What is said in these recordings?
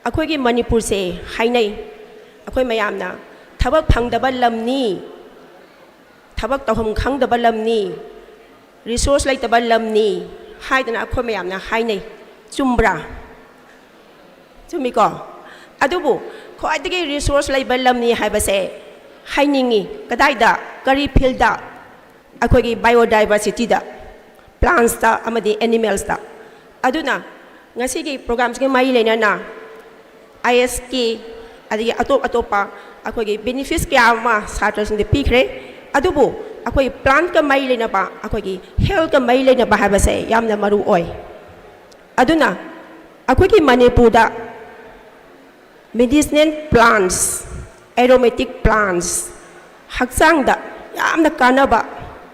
अखोगी मणिपुर से हाइनै अखोई मयामना थबक फंगदबा लमनी थबक तौहम खंगदबा लमनी रिसोर्स लेतबा लमनी हाइदना अखोई मयामना हाइनै चुम्ब्रा चुमिको अदुबु ख्वाइदगी रिसोर्स लेबा लमनी हाइबसे हाइनिंगी कदाइदा करी फील्डा अखोगी बायोडाइवर्सिटीदा प्लांट्सता अमदी एनिमल्सता अदुना ngasi program ke mai lena na ISK adi atop atopa akoi benefits kya ma satras de pikre adubu akoi plant ka mai lena ba akoi health ka mai lena ba ha se yamna maru oi aduna akoi ki Manipur da medicinal plants aromatic plants haksang da yamna kanaba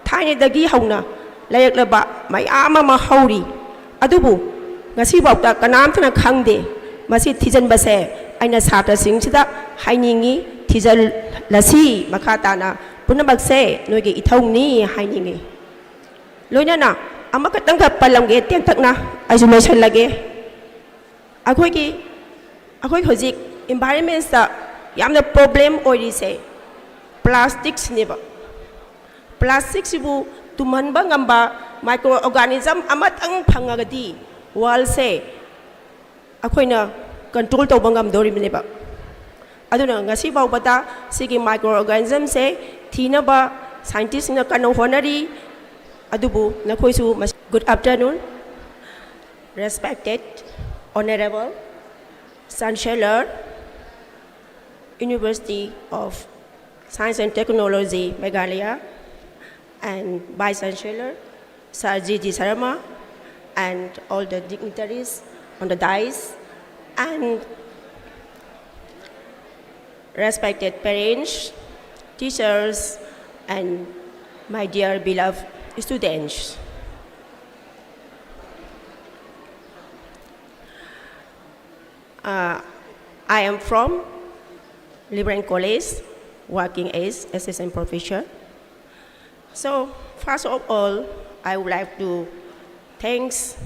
thaine dagi hauna layak laba mai ama ma hauri adubu ngasi bawta kanamtana khangde masi thijan base aina satra singchida hainingi thijal lasi makhatana punabak se noige ithongni hainingi loina na amaka tangka palamge ten takna isolation lage akoi hojik environment sa yamna problem ori se plastics neba plastics bu tumanba ngamba microorganism amatang phangagadi wall se akoina control to bangam dori mineba aduna ngasi bawbata sigi microorganism se thina ba scientist na kanu honari adubu nakhoisu good afternoon respected honorable chancellor University of Science and Technology Meghalaya and vice chancellor Sir G.G. Sarama and all the dignitaries on the dais and respected parents, teachers, and my dear beloved students. I am from Liberal College, working as assistant professor. So first of all, I would like to thanks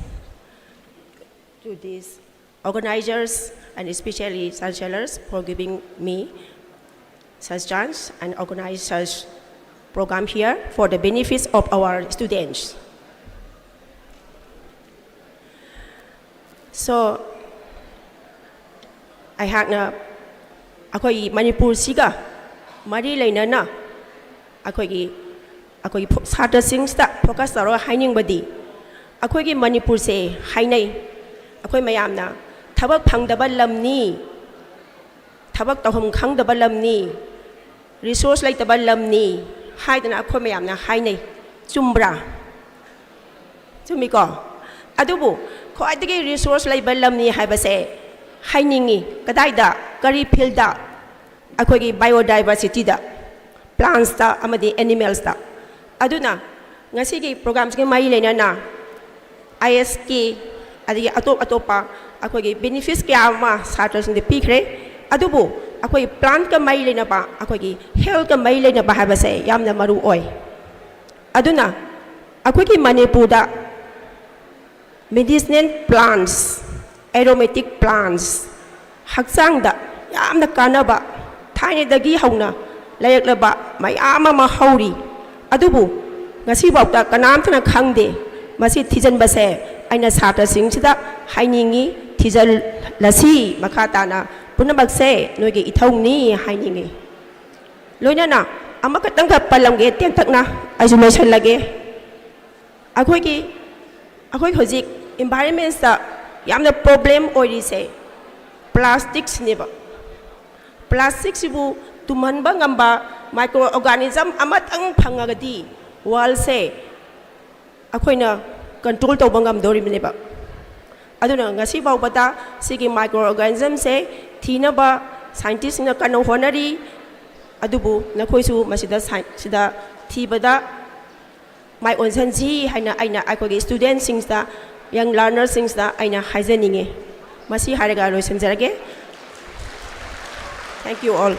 to these organizers and especially chancellors for giving me such chance and organize such program here for the benefits of our students. So I had na akoi Manipur siga mari laina na akoi satra singsta focus taro haining badi अखोगी Manipur से हाइनै अखोई मयामना थबक फंगदबा Lumbini थबक तौहम खंगदबा Lumbini resource लेतबा Lumbini हाइदना अखोई मयामना हाइनै चुम्ब्रा चुमिको अदुबु ख्वाइदगी resource लेबा लमनी हाइबसे हाइनिंगी कदाइदा करी फील्डा अखोगी बायोडाइवर्सिटीदा प्लांट्सता अमदी एनिमल्सता अदुना ngasi program ke mai lena na ISK adi atop atopa akoi benefits kya ma satras de pikre adubu akoi plant ka mai lena ba akoi health ka mai lena ba ha se yamna maru oi aduna akoi Manipur da medicinal plants aromatic plants haksang da yamna kanaba thaine dagi hauna layak laba mai ama ma hauri adubu ngasi bawta kanamtana khangde masi thijan base aina satra singchida hainingi thijal lasi makhatana punabak se noige ithongni hainingi loina na amaka tangka palamge ten takna isolation lage akoi hojik environment sa yamna problem ori se plastics neba plastics bu tumanba ngamba microorganism amatang phangagadi wall se akoina control to bangam dori mineba aduna ngasi bawbata sigi microorganism se thina ba scientist na kanu honari adubu nakhoisu masida sida thibada my own sanji haina aina akogi student sings da young learner sings da aina haizeninge masi haraga loisenjarage thank you all